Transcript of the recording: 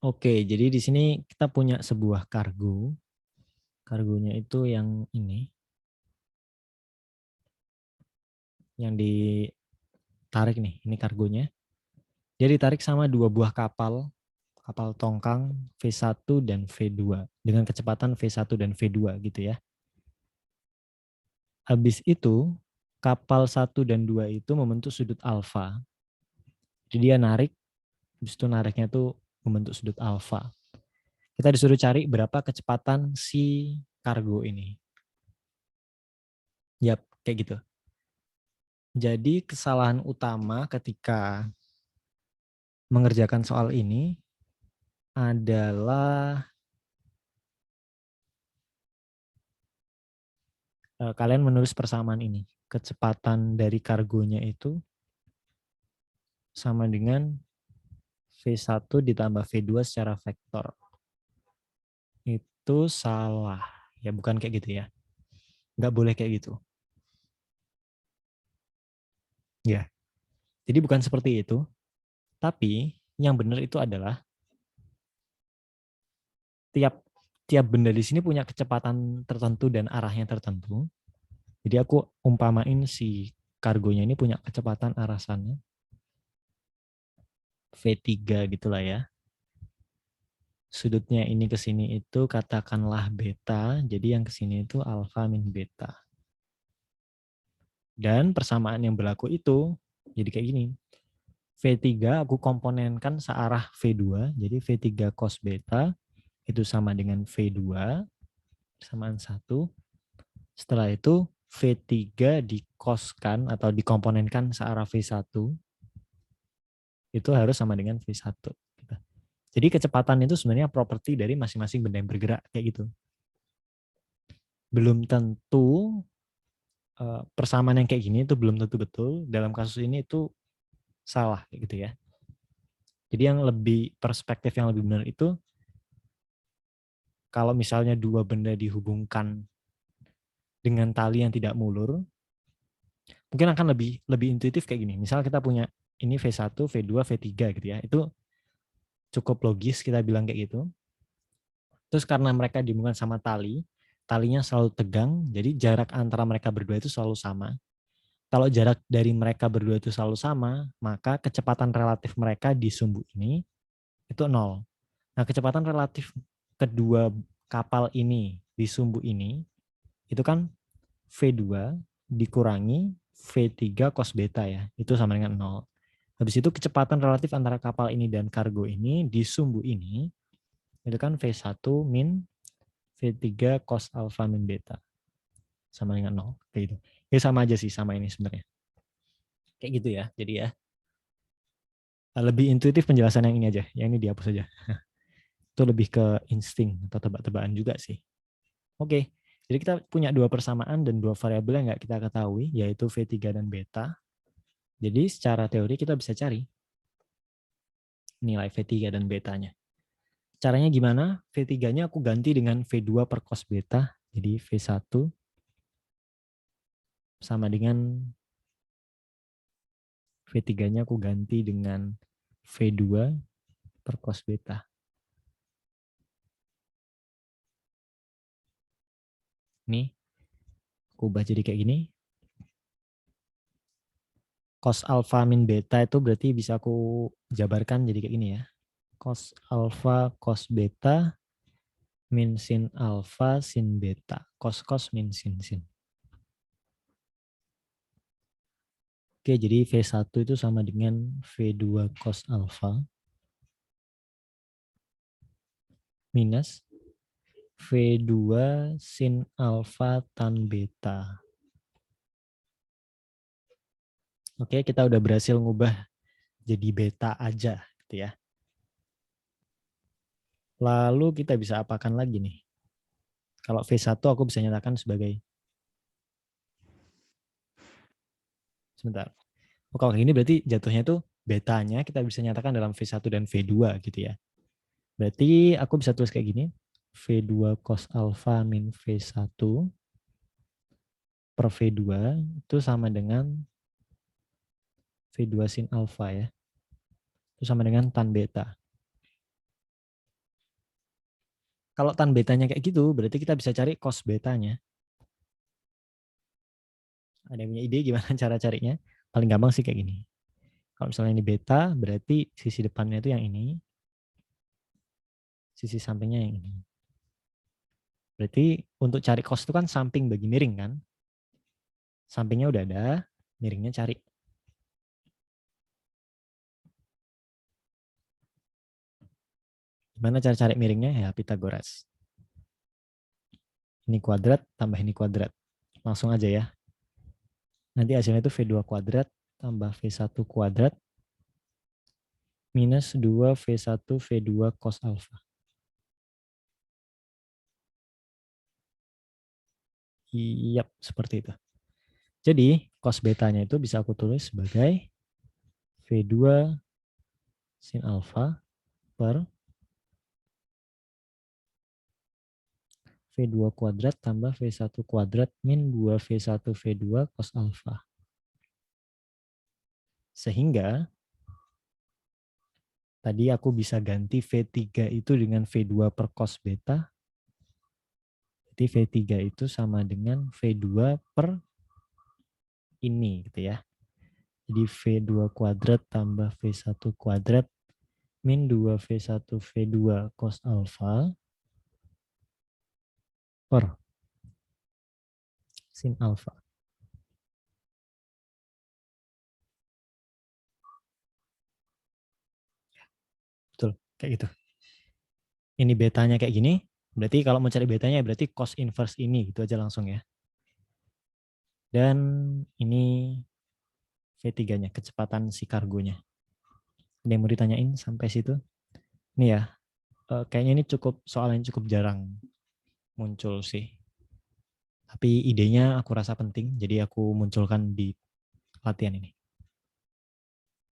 Oke, jadi di sini kita punya sebuah kargo. Kargonya itu yang ini, yang ditarik nih, ini kargonya. Jadi ditarik sama dua buah kapal, kapal tongkang V1 dan V2 dengan kecepatan V1 dan V2 gitu ya. Habis itu kapal 1 dan 2 itu membentuk sudut alfa. Jadi dia narik, habis itu nariknya tuh membentuk sudut alfa. Kita disuruh cari berapa kecepatan si kargo ini. Yap, kayak gitu. Jadi kesalahan utama ketika mengerjakan soal ini adalah kalian menulis persamaan ini. Kecepatan dari kargonya itu sama dengan V1 ditambah V2 secara vektor. Itu salah. Ya bukan kayak gitu ya. Nggak boleh kayak gitu. Ya. Jadi bukan seperti itu. Tapi yang benar itu adalah tiap tiap benda di sini punya kecepatan tertentu dan arahnya tertentu. Jadi aku umpamain si kargonya ini punya kecepatan arah sana V3 gitulah ya. Sudutnya ini ke sini itu katakanlah beta, jadi yang ke sini itu alfa min beta. Dan persamaan yang berlaku itu jadi kayak gini. V3 aku komponenkan searah V2, jadi V3 cos beta itu sama dengan V2 samaan 1. Setelah itu V3 dikoskan atau dikomponenkan searah V1 itu harus sama dengan V1. Jadi kecepatan itu sebenarnya properti dari masing-masing benda yang bergerak kayak gitu. Belum tentu persamaan yang kayak gini itu belum tentu betul. Dalam kasus ini itu salah kayak gitu ya. Jadi yang lebih perspektif yang lebih benar itu kalau misalnya dua benda dihubungkan dengan tali yang tidak mulur, mungkin akan lebih intuitif kayak gini. Misal kita punya ini V1, V2, V3 gitu ya. Itu cukup logis kita bilang kayak gitu. Terus karena mereka dihubungkan sama tali, talinya selalu tegang, jadi jarak antara mereka berdua itu selalu sama. Kalau jarak dari mereka berdua itu selalu sama, maka kecepatan relatif mereka di sumbu ini itu 0. Nah, kecepatan relatif kedua kapal ini di sumbu ini itu kan V2 dikurangi V3 cos beta ya. Itu sama dengan 0. Habis itu kecepatan relatif antara kapal ini dan kargo ini di sumbu ini itu kan V1 min V3 cos alpha min beta sama dengan 0. Kayak gitu. Ya sama aja sih sama ini sebenarnya. Kayak gitu ya. Jadi ya lebih intuitif penjelasan yang ini aja. Yang ini dihapus aja. Itu lebih ke insting atau tebak-tebakan juga sih. Oke, jadi kita punya dua persamaan dan dua variabel yang nggak kita ketahui, yaitu V3 dan beta. Jadi secara teori kita bisa cari nilai V3 dan betanya. Caranya gimana? V3-nya aku ganti dengan V2 per cos beta. Jadi V1 sama dengan V3-nya aku ganti dengan V2 per cos beta. Nih, aku ubah jadi kayak gini. Cos alpha min beta itu berarti bisa aku jabarkan jadi kayak gini ya. Cos alpha cos beta min sin alpha sin beta. Cos cos min sin sin. Oke, jadi V1 itu sama dengan V2 cos alpha minus V2 sin alpha tan beta. Oke, kita udah berhasil ngubah jadi beta aja gitu ya. Lalu kita bisa apakan lagi nih? Kalau V1 aku bisa nyatakan sebagai sebentar. Oh, kalau kayak gini berarti jatuhnya tuh betanya kita bisa nyatakan dalam V1 dan V2 gitu ya. Berarti aku bisa tulis kayak gini. V2 cos alpha min V1 per V2 itu sama dengan V2 sin alpha ya. Itu sama dengan tan beta. Kalau tan betanya kayak gitu, berarti kita bisa cari cos betanya. Ada yang punya ide gimana cara carinya? Paling gampang sih kayak gini. Kalau misalnya ini beta, berarti sisi depannya itu yang ini, sisi sampingnya yang ini. Berarti untuk cari cos itu kan samping bagi miring kan? Sampingnya udah ada, miringnya cari. Gimana cara cari miringnya? Ya Pitagoras. Ini kuadrat tambah ini kuadrat. Langsung aja ya. Nanti hasilnya itu V2 kuadrat tambah V1 kuadrat minus 2V1 V2 cos alfa. Iya, seperti itu. Jadi, cos betanya itu bisa aku tulis sebagai V2 sin alfa per V2 kuadrat tambah V1 kuadrat min 2V1 V2 cos alfa. Sehingga tadi aku bisa ganti V3 itu dengan V2 per cos beta. Jadi V3 itu sama dengan V2 per ini gitu ya. Jadi V2 kuadrat tambah V1 kuadrat min 2V1 V2 cos alfa per sin alfa. Betul, kayak gitu. Ini betanya kayak gini, berarti kalau mau cari betanya berarti cos inverse ini gitu aja langsung ya. Dan ini V3-nya, kecepatan si kargonya. Ada yang mau ditanyain sampai situ? Ini ya, kayaknya ini soal yang cukup jarang muncul sih. Tapi idenya aku rasa penting, jadi aku munculkan di latihan ini.